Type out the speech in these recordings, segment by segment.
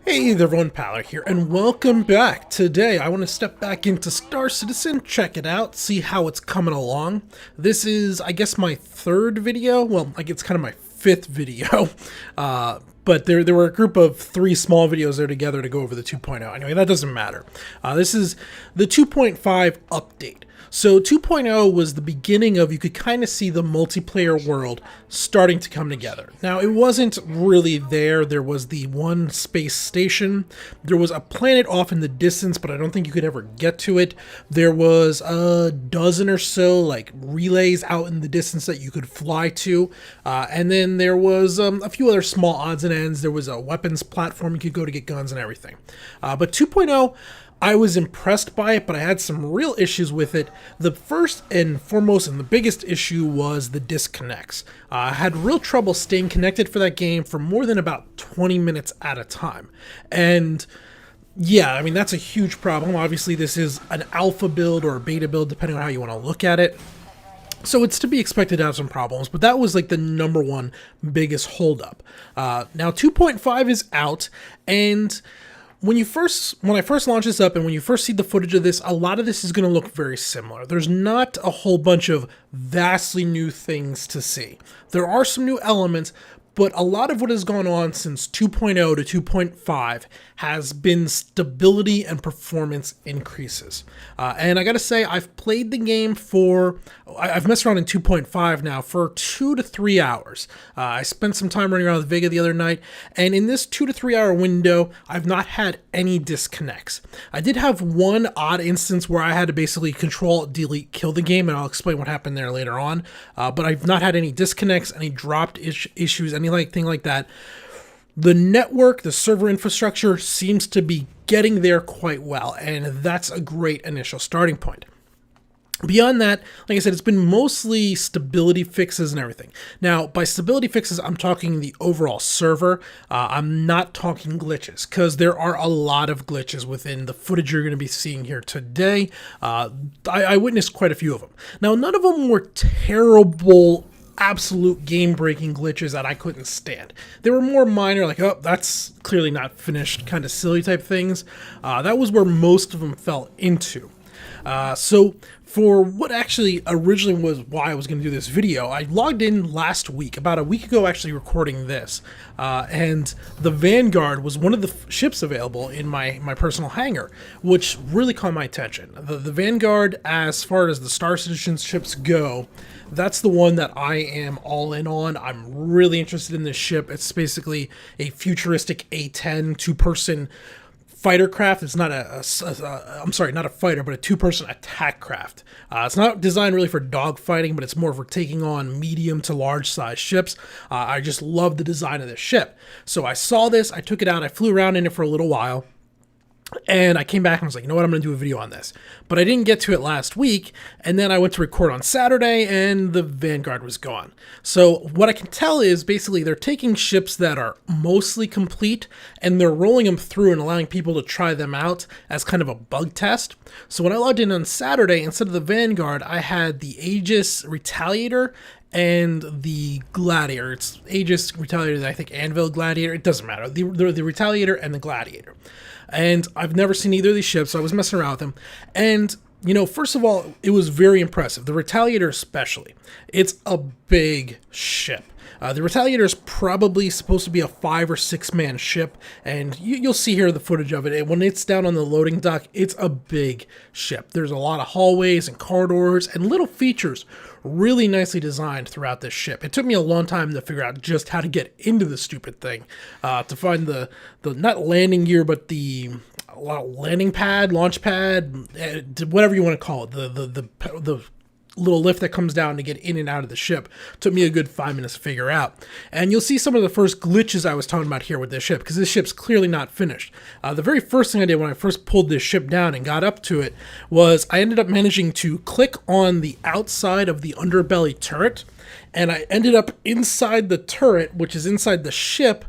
Hey there everyone, Paller here, and welcome back. Today I want to step back into Star Citizen, check it out, see how it's coming along. This is, I guess, my third video. Well, like it's kind of my fifth video. But there were a group of three small videos there together to go over the 2.0. Anyway, that doesn't matter. This is the 2.5 update. So 2.0 was the beginning of, you could kind of see the multiplayer world starting to come together. Now, it wasn't really there. There was the one space station. There was a planet off in the distance, but I don't think you could ever get to it. There was a dozen or so like relays out in the distance that you could fly to. And then there was a few other small odds and ends. There was a weapons platform you could go to get guns and everything. But 2.0, I was impressed by it, but I had some real issues with it. The first and foremost and the biggest issue was the disconnects. I had real trouble staying connected for that game for more than about 20 minutes at a time. And yeah, I mean, that's a huge problem. Obviously, this is an alpha build or a beta build, depending on how you want to look at it. So it's to be expected to have some problems, but that was like the number one biggest holdup. Now 2.5 is out, and when I first launch this up and when you first see the footage of this, a lot of this is going to look very similar. There's not a whole bunch of vastly new things to see. There are some new elements, but a lot of what has gone on since 2.0 to 2.5 has been stability and performance increases. And I gotta say, I've played the game I've messed around in 2.5 now for 2 to 3 hours. I spent some time running around with Vega the other night, and in this 2 to 3 hour window, I've not had any disconnects. I did have one odd instance where I had to basically control, delete, kill the game, and I'll explain what happened there later on. But I've not had any disconnects, any dropped issues, anything like that. The network, the server infrastructure seems to be getting there quite well, and that's a great initial starting point. Beyond that, like I said, it's been mostly stability fixes and everything. Now, by stability fixes, I'm talking the overall server. I'm not talking glitches, because there are a lot of glitches within the footage you're going to be seeing here today. I witnessed quite a few of them. Now, none of them were terrible, absolute game-breaking glitches that I couldn't stand. They were more minor, like, oh, that's clearly not finished, kind of silly type things. That was where most of them fell into. So for what actually originally was why I was going to do this video, I logged in last week, about a week ago actually recording this, and the Vanguard was one of the ships available in my personal hangar, which really caught my attention. The Vanguard, as far as the Star Citizen ships go, that's the one that I am all in on. I'm really interested in this ship. It's basically a futuristic A-10 two-person fighter craft. It's not not a fighter, but a two-person attack craft. It's not designed really for dogfighting, but it's more for taking on medium to large size ships. I just love the design of this ship. So I saw this, I took it out, I flew around in it for a little while, and I came back and was like, you know what, I'm going to do a video on this. But I didn't get to it last week, and then I went to record on Saturday, and the Vanguard was gone. So what I can tell is basically they're taking ships that are mostly complete, and they're rolling them through and allowing people to try them out as kind of a bug test. So when I logged in on Saturday, instead of the Vanguard, I had the Aegis Retaliator and the Gladiator. It's Aegis Retaliator, I think Anvil Gladiator. It doesn't matter. The Retaliator and the Gladiator. And I've never seen either of these ships, so I was messing around with them. And, you know, first of all, it was very impressive. The Retaliator especially. It's a big ship. The Retaliator is probably supposed to be a 5 or 6 man ship, and you'll see here the footage of it. And when it's down on the loading dock, it's a big ship. There's a lot of hallways and corridors and little features really nicely designed throughout this ship. It took me a long time to figure out just how to get into the stupid thing, to find the not landing gear, but the landing pad, launch pad, whatever you want to call it, the little lift that comes down to get in and out of the ship. Took me a good 5 minutes to figure out. And you'll see some of the first glitches I was talking about here with this ship, because this ship's clearly not finished. The very first thing I did when I first pulled this ship down and got up to it was I ended up managing to click on the outside of the underbelly turret, and I ended up inside the turret, which is inside the ship,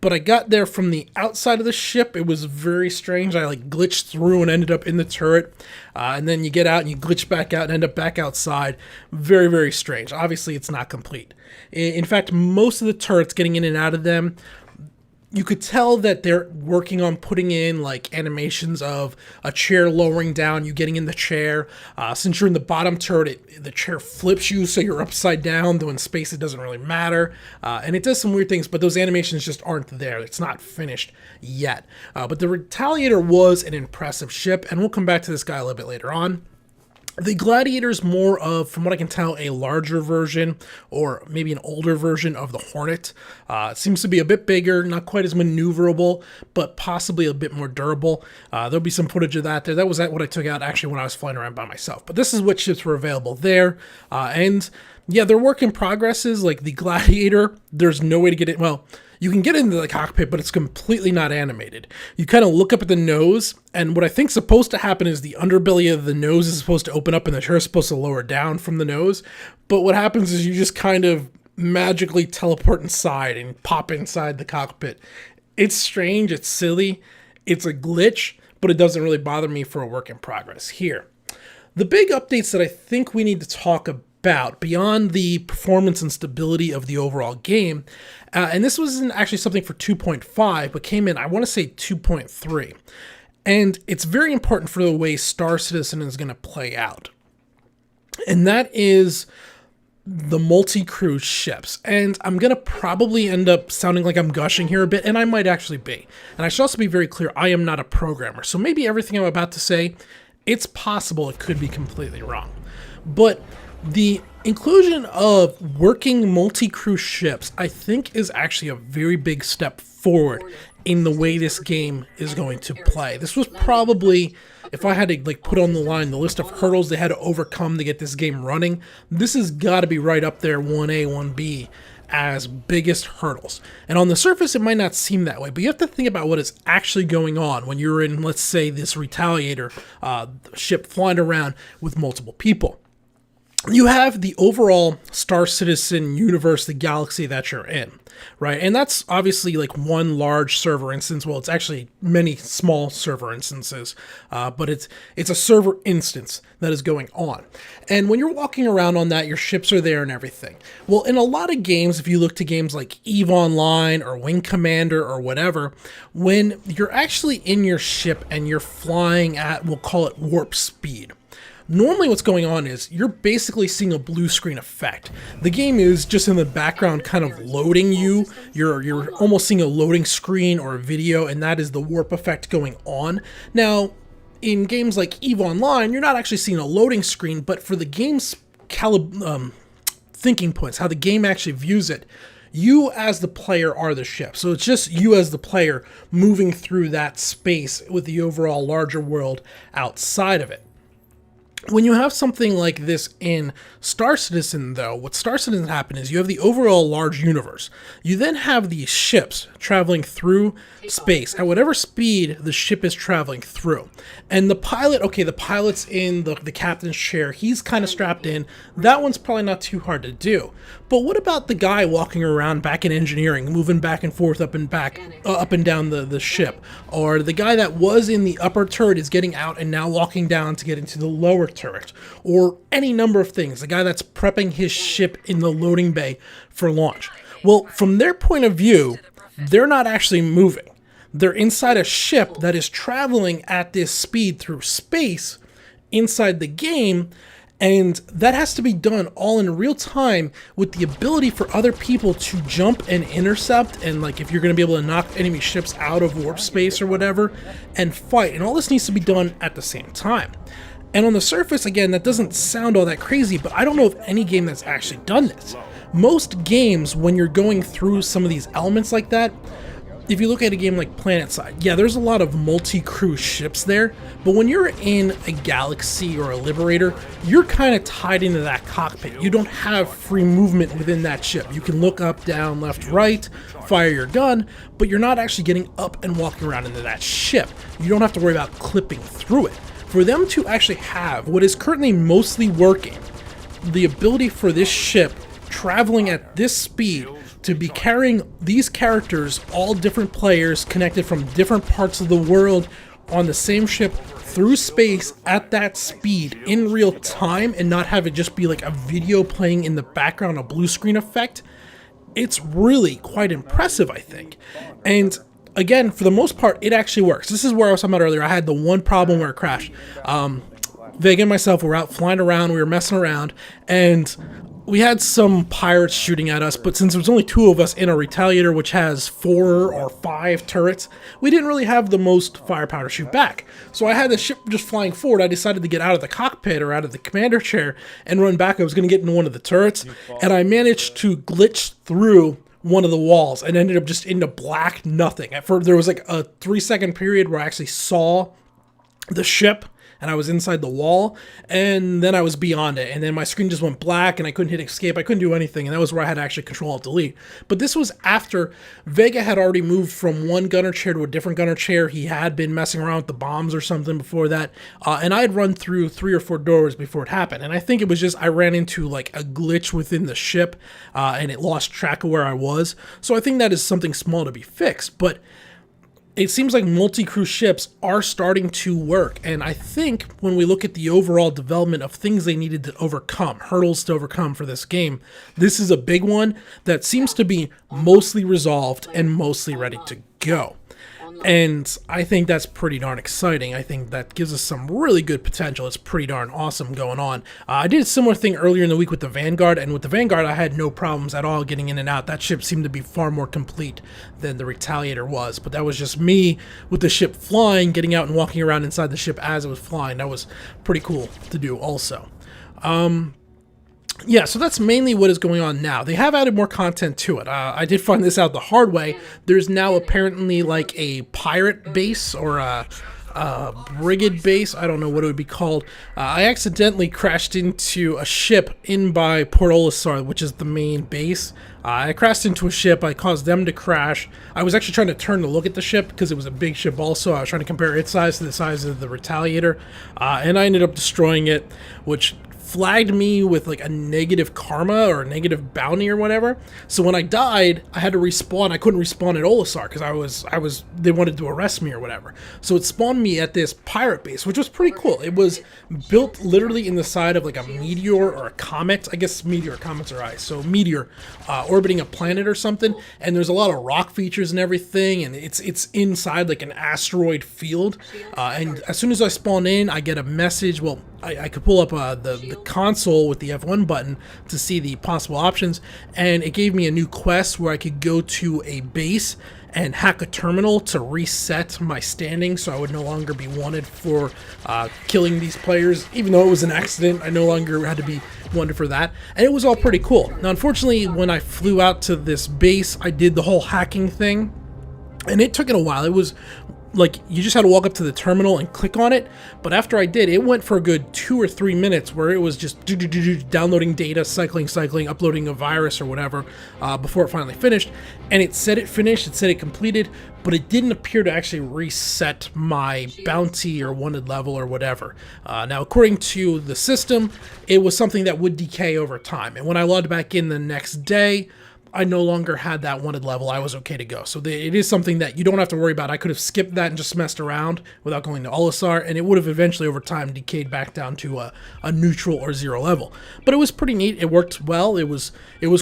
but I got there from the outside of the ship. It was very strange. I like glitched through and ended up in the turret. And then you get out and you glitch back out and end up back outside. Very, very strange. Obviously, it's not complete. In fact, most of the turrets, getting in and out of them, you could tell that they're working on putting in like animations of a chair lowering down, you getting in the chair. Since you're in the bottom turret, the chair flips you so you're upside down, though in space it doesn't really matter. And it does some weird things, but those animations just aren't there. It's not finished yet. But the Retaliator was an impressive ship, and we'll come back to this guy a little bit later on. The Gladiator's more of, from what I can tell, a larger version or maybe an older version of the Hornet. It seems to be a bit bigger, not quite as maneuverable, but possibly a bit more durable. There'll be some footage of that there. That was what I took out actually when I was flying around by myself. But this is what ships were available there. And yeah, they're work in progresses. Like the Gladiator, there's no way to get it. Well, you can get into the cockpit, but it's completely not animated. You kind of look up at the nose, and what I think's supposed to happen is the underbelly of the nose is supposed to open up and the chair is supposed to lower down from the nose. But what happens is you just kind of magically teleport inside and pop inside the cockpit. It's strange, it's silly, it's a glitch, but it doesn't really bother me for a work in progress here. The big updates that I think we need to talk about beyond the performance and stability of the overall game, and this wasn't actually something for 2.5, but came in, I want to say 2.3, and it's very important for the way Star Citizen is going to play out, and that is the multi-crew ships. And I'm going to probably end up sounding like I'm gushing here a bit, and I might actually be. And I should also be very clear, I am not a programmer, so maybe everything I'm about to say, it's possible it could be completely wrong. But the inclusion of working multi-crew ships, I think, is actually a very big step forward in the way this game is going to play. This was probably, if I had to like put on the line the list of hurdles they had to overcome to get this game running, this has got to be right up there 1A, 1B as biggest hurdles. And on the surface, it might not seem that way, but you have to think about what is actually going on when you're in, let's say, this Retaliator ship flying around with multiple people. You have the overall Star Citizen universe, the galaxy that you're in, right? And that's obviously like one large server instance. Well, it's actually many small server instances, but it's a server instance that is going on. And when you're walking around on that, your ships are there and everything. Well, in a lot of games, if you look to games like EVE Online or Wing Commander or whatever, when you're actually in your ship and you're flying at, we'll call it warp speed, normally what's going on is you're basically seeing a blue screen effect. The game is just in the background kind of loading you. You're almost seeing a loading screen or a video, and that is the warp effect going on. Now, in games like EVE Online, you're not actually seeing a loading screen, but for the game's thinking points, how the game actually views it, you as the player are the ship. So it's just you as the player moving through that space with the overall larger world outside of it. When you have something like this in Star Citizen, though, what Star Citizen happened is you have the overall large universe. You then have these ships traveling through space at whatever speed the ship is traveling through. And the pilot, okay, the pilot's in the captain's chair. He's kind of strapped in. That one's probably not too hard to do. But what about the guy walking around back in engineering, moving back and forth, up and down the ship? Or the guy that was in the upper turret is getting out and now walking down to get into the lower turret? Or any number of things. The guy that's prepping his ship in the loading bay for launch. Well, from their point of view, they're not actually moving. They're inside a ship that is traveling at this speed through space inside the game, and that has to be done all in real time with the ability for other people to jump and intercept, and like if you're going to be able to knock enemy ships out of warp space or whatever and fight, and all this needs to be done at the same time. And on the surface, again, that doesn't sound all that crazy, but I don't know of any game that's actually done this. Most games, when you're going through some of these elements like that, if you look at a game like PlanetSide, yeah, there's a lot of multi-crew ships there, but when you're in a Galaxy or a Liberator, you're kind of tied into that cockpit. You don't have free movement within that ship. You can look up, down, left, right, fire your gun, but you're not actually getting up and walking around into that ship. You don't have to worry about clipping through it. For them to actually have what is currently mostly working, the ability for this ship traveling at this speed to be carrying these characters, all different players connected from different parts of the world on the same ship through space at that speed in real time, and not have it just be like a video playing in the background, a blue screen effect, it's really quite impressive, I think. And again, for the most part, it actually works. This is where I was talking about earlier. I had the one problem where it crashed. Vega and myself were out flying around, we were messing around, and we had some pirates shooting at us, but since there was only 2 of us in a Retaliator, which has 4 or 5 turrets, we didn't really have the most firepower to shoot back. So I had the ship just flying forward. I decided to get out of the cockpit or out of the commander chair and run back. I was going to get into one of the turrets, and I managed to glitch through one of the walls and ended up just into black nothing. There was like a 3-second period where I actually saw the ship and I was inside the wall, and then I was beyond it, and then my screen just went black and I couldn't hit escape. I couldn't do anything, and that was where I had to actually Control-Alt-Delete. But this was after Vega had already moved from one gunner chair to a different gunner chair. He had been messing around with the bombs or something before that, and I had run through 3 or 4 doors before it happened. And I think it was just I ran into like a glitch within the ship, and it lost track of where I was. So I think that is something small to be fixed, but it seems like multi-crew ships are starting to work, and I think when we look at the overall development of things they needed to overcome, hurdles to overcome for this game, this is a big one that seems to be mostly resolved and mostly ready to go. And I think that's pretty darn exciting. I think that gives us some really good potential. It's pretty darn awesome going on. I did a similar thing earlier in the week with the Vanguard, and with the Vanguard I had no problems at all getting in and out. That ship seemed to be far more complete than the Retaliator was, but that was just me with the ship flying, getting out and walking around inside the ship as it was flying. That was pretty cool to do also. Yeah, so that's mainly what is going on now. They have added more content to it. I did find this out the hard way. There's now apparently like a pirate base or a brigade base. I don't know what it would be called. I accidentally crashed into a ship in by Port Olisar, which is the main base. I crashed into a ship. I caused them to crash. I was actually trying to turn to look at the ship because it was a big ship also. I was trying to compare its size to the size of the Retaliator, and I ended up destroying it, which flagged me with like a negative karma or a negative bounty or whatever. So when I died, I had to respawn. I couldn't respawn at Olisar because they wanted to arrest me or whatever. So it spawned me at this pirate base, which was pretty cool. It was built literally in the side of like a meteor or a comet. I guess meteor, comets are ice. So meteor orbiting a planet or something. And there's a lot of rock features and everything. And it's inside like an asteroid field. And as soon as I spawn in, I get a message. Well, I could pull up the console with the F1 button to see the possible options, and it gave me a new quest where I could go to a base and hack a terminal to reset my standing so I would no longer be wanted for killing these players. Even though it was an accident, I no longer had to be wanted for that, and it was all pretty cool. Now, unfortunately, when I flew out to this base, I did the whole hacking thing, and it took it a while. It was like you just had to walk up to the terminal and click on it, but after I did, it went for a good 2 or 3 minutes where it was just downloading data, cycling, uploading a virus or whatever before it finally finished. And it said it finished, it said it completed, but it didn't appear to actually reset my bounty or wanted level or whatever. Now, according to the system, it was something that would decay over time, and when I logged back in the next day, I no longer had that wanted level. I was okay to go. So it is something that you don't have to worry about. I could have skipped that and just messed around without going to Olisar, and it would have eventually over time decayed back down to a neutral or 0 level. But it was pretty neat. It worked well. It was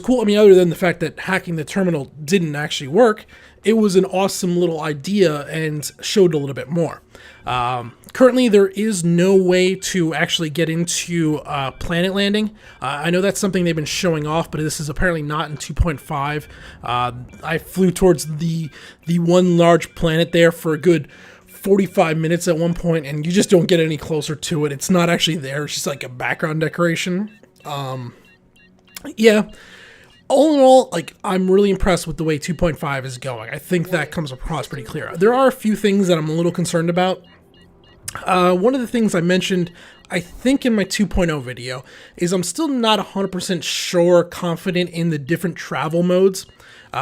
cool. I mean, other than the fact that hacking the terminal didn't actually work, it was an awesome little idea and showed a little bit more. Currently, there is no way to actually get into planet landing. I know that's something they've been showing off, but this is apparently not in 2.5. I flew towards the one large planet there for a good 45 minutes at one point, and you just don't get any closer to it. It's not actually there. It's just like a background decoration. Yeah. All in all, like, I'm really impressed with the way 2.5 is going. I think that comes across pretty clear. There are a few things that I'm a little concerned about. One of the things I mentioned, I think in my 2.0 video, is I'm still not 100% sure, confident in the different travel modes.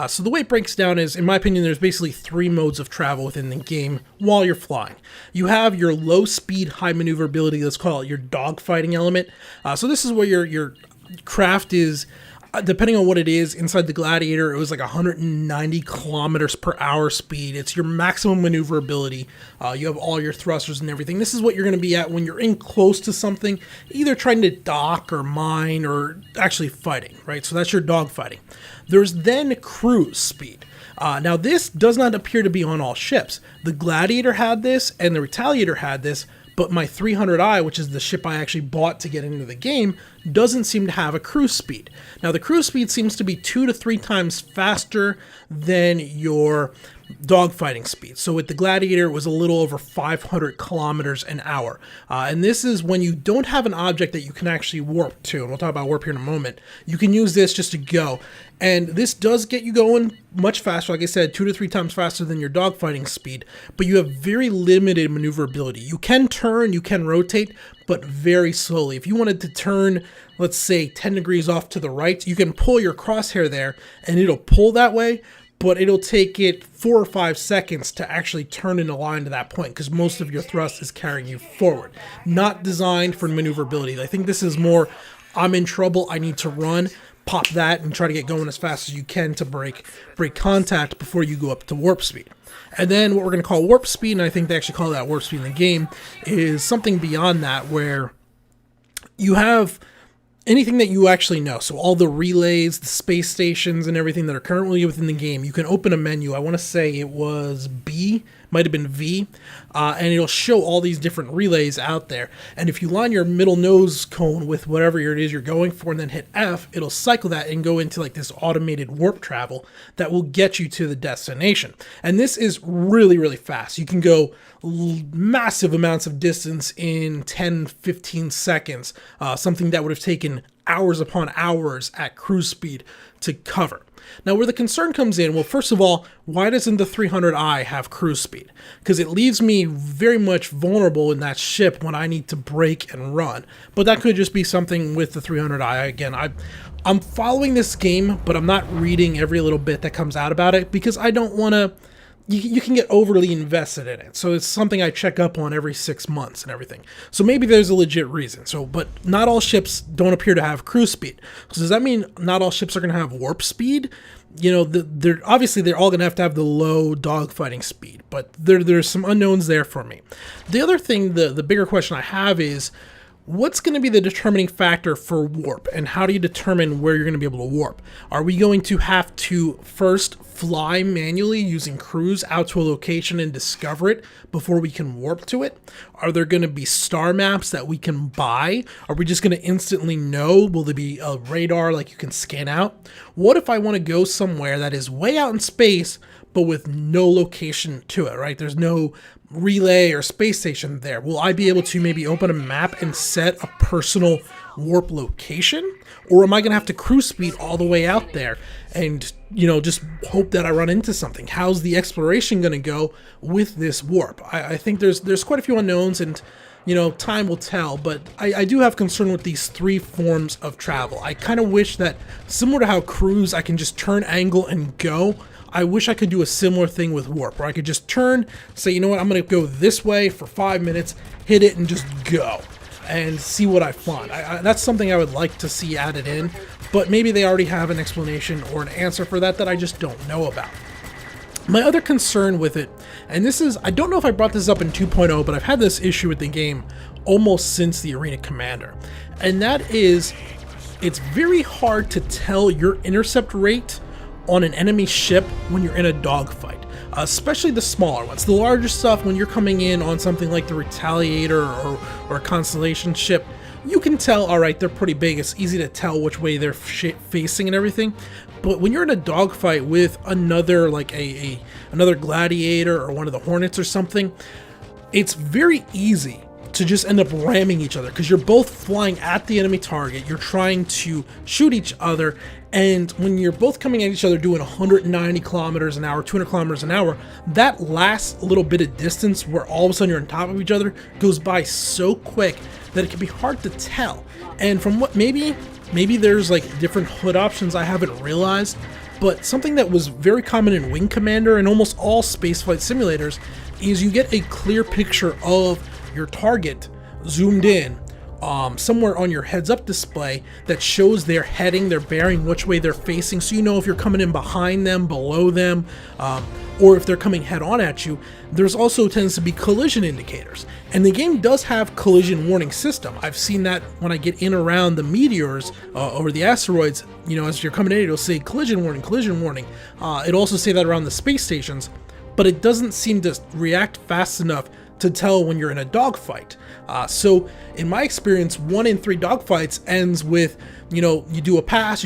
So the way it breaks down is, in my opinion, there's basically 3 modes of travel within the game while you're flying. You have your low speed, high maneuverability, let's call it your dogfighting element. So this is where your craft is, depending on what it is, inside the Gladiator, it was like 190 kilometers per hour speed. It's your maximum maneuverability. You have all your thrusters and everything. This is what you're going to be at when you're in close to something, either trying to dock or mine or actually fighting, right? So that's your dog fighting. There's then cruise speed. Now this does not appear to be on all ships. The Gladiator had this and the Retaliator had this, but my 300i, which is the ship I actually bought to get into the game, doesn't seem to have a cruise speed. Now the cruise speed seems to be 2 to 3 times faster than your dogfighting speed. So with the Gladiator, it was a little over 500 kilometers an hour. And this is when you don't have an object that you can actually warp to. And we'll talk about warp here in a moment. You can use this just to go. And this does get you going much faster. Like I said, 2 to 3 times faster than your dogfighting speed. But you have very limited maneuverability. You can turn, you can rotate, but very slowly. If you wanted to turn, let's say 10 degrees off to the right, you can pull your crosshair there and it'll pull that way. But it'll take it 4 or 5 seconds to actually turn in a line to that point because most of your thrust is carrying you forward. Not designed for maneuverability. I think this is more, I'm in trouble, I need to run, pop that and try to get going as fast as you can to break contact before you go up to warp speed. And then what we're going to call warp speed, and I think they actually call that warp speed in the game, is something beyond that where you have anything that you actually know. So all the relays, the space stations, and everything that are currently within the game, you can open a menu. I want to say it was B, might have been V, and it'll show all these different relays out there. And if you line your middle nose cone with whatever it is you're going for and then hit F, it'll cycle that and go into like this automated warp travel that will get you to the destination. And this is really, really fast. You can go massive amounts of distance in 10-15 seconds, something that would have taken hours upon hours at cruise speed to cover. Now where the concern comes in, well, first of all, why doesn't the 300i have cruise speed? Because it leaves me very much vulnerable in that ship when I need to brake and run. But that could just be something with the 300i. Again, I'm following this game, but I'm not reading every little bit that comes out about it because I don't want to. You can get overly invested in it. So it's something I check up on every 6 months and everything. So maybe there's a legit reason. But not all ships don't appear to have cruise speed. So does that mean not all ships are going to have warp speed? You know, they're all going to have the low dogfighting speed, but there's some unknowns there for me. The other thing, the bigger question I have is, what's going to be the determining factor for warp, and how do you determine where you're going to be able to warp? Are we going to have to first fly manually using cruise out to a location and discover it before we can warp to it? Are there going to be star maps that we can buy? Are we just going to instantly know? Will there be a radar like you can scan out? What if I want to go somewhere that is way out in space but with no location to it, right? There's no relay or space station there. Will I be able to maybe open a map and set a personal warp location? Or am I going to have to cruise speed all the way out there and, you know, just hope that I run into something? How's the exploration going to go with this warp? I think there's quite a few unknowns, and, you know, time will tell, but I do have concern with these 3 forms of travel. I kind of wish that, similar to how cruise, I can just turn angle and go, I wish I could do a similar thing with warp, where I could just turn, say, you know what, I'm going to go this way for 5 minutes, hit it, and just go, and see what I find. That's something I would like to see added in, but maybe they already have an explanation or an answer for that I just don't know about. My other concern with it, and this is, I don't know if I brought this up in 2.0, but I've had this issue with the game almost since the Arena Commander, and that is, it's very hard to tell your intercept rate on an enemy ship when you're in a dogfight, especially the smaller ones. The larger stuff, when you're coming in on something like the Retaliator or a Constellation ship, you can tell, all right, they're pretty big. It's easy to tell which way they're facing and everything. But when you're in a dogfight with another, like another Gladiator or one of the Hornets or something, it's very easy to just end up ramming each other because you're both flying at the enemy target. You're trying to shoot each other, and when you're both coming at each other doing 190 kilometers an hour, 200 kilometers an hour, that last little bit of distance where all of a sudden you're on top of each other goes by so quick that it can be hard to tell. And from what maybe there's like different HUD options I haven't realized, but something that was very common in Wing Commander and almost all spaceflight simulators is you get a clear picture of your target zoomed in somewhere on your heads-up display that shows their heading, their bearing, which way they're facing, so you know if you're coming in behind them, below them, or if they're coming head on at you, there's also tends to be collision indicators. And the game does have collision warning system. I've seen that when I get in around the meteors or the asteroids, as you're coming in, it'll say collision warning, collision warning. It'll also say that around the space stations, but it doesn't seem to react fast enough to tell when you're in a dogfight. So in my experience, 1 in 3 dogfights ends with, you do a pass,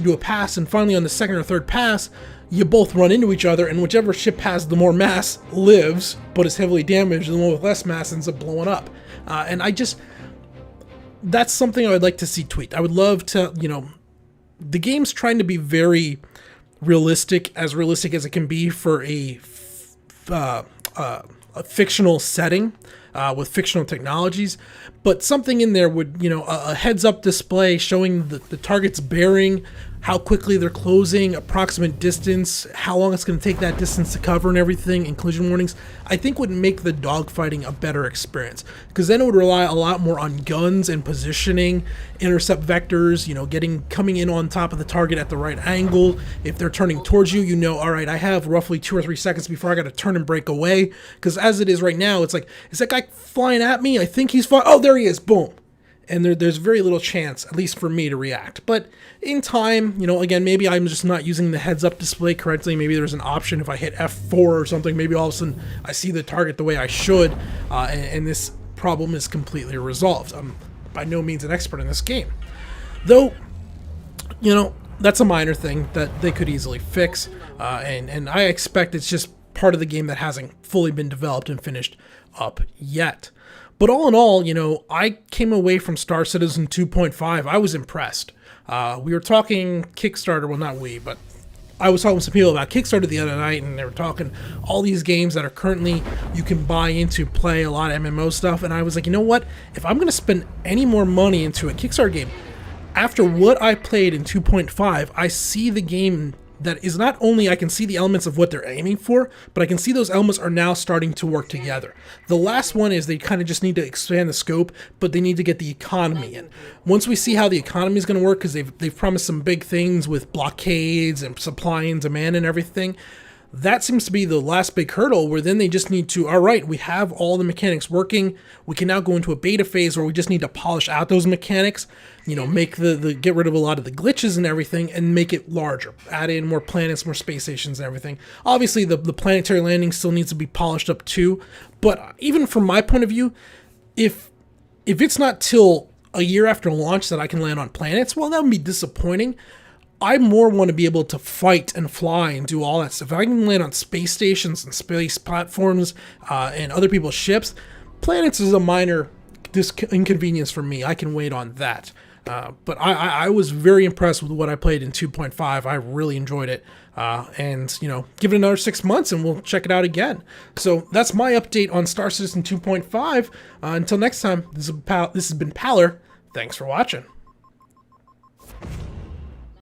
and finally on the second or third pass, you both run into each other, and whichever ship has the more mass lives, but is heavily damaged, and the one with less mass ends up blowing up. And that's something I would like to see tweaked. I would love to, the game's trying to be very realistic as it can be for a fictional setting with fictional technologies, but something in there would, a heads-up display showing the target's bearing, how quickly they're closing, approximate distance, how long it's going to take that distance to cover and everything, and collision warnings, I think would make the dogfighting a better experience, because then it would rely a lot more on guns and positioning, intercept vectors, coming in on top of the target at the right angle. If they're turning towards you, all right, I have roughly 2 or 3 seconds before I got to turn and break away, because as it is right now, it's like, is that guy flying at me? I think he's flying. Oh, there he is. Boom. And there's very little chance, at least for me, to react. But in time, again, maybe I'm just not using the heads-up display correctly. Maybe there's an option if I hit F4 or something. Maybe all of a sudden I see the target the way I should, and this problem is completely resolved. I'm by no means an expert in this game. Though, that's a minor thing that they could easily fix, and I expect it's just part of the game that hasn't fully been developed and finished up yet. But all in all, I came away from Star Citizen 2.5. I was impressed. We were talking Kickstarter, well, not we, but I was talking to some people about Kickstarter the other night, and they were talking all these games that are currently you can buy into, play a lot of MMO stuff, and I was like, you know what? If I'm going to spend any more money into a Kickstarter game, after what I played in 2.5, I see the game that is not only I can see the elements of what they're aiming for, but I can see those elements are now starting to work together. The last one is they kind of just need to expand the scope, but they need to get the economy in. Once we see how the economy is going to work, because they've promised some big things with blockades and supply and demand and everything, that seems to be the last big hurdle, where then they just need to, all right, we have all the mechanics working. We can now go into a beta phase where we just need to polish out those mechanics, make the get rid of a lot of the glitches and everything, and make it larger. Add in more planets, more space stations and everything. Obviously, the planetary landing still needs to be polished up too. But even from my point of view, if it's not till a year after launch that I can land on planets, well, that would be disappointing. I more want to be able to fight and fly and do all that stuff. If I can land on space stations and space platforms and other people's ships, planets is a minor inconvenience for me. I can wait on that. But I was very impressed with what I played in 2.5. I really enjoyed it. And, give it another 6 months and we'll check it out again. So that's my update on Star Citizen 2.5. Until next time, this has been Paller. Thanks for watching.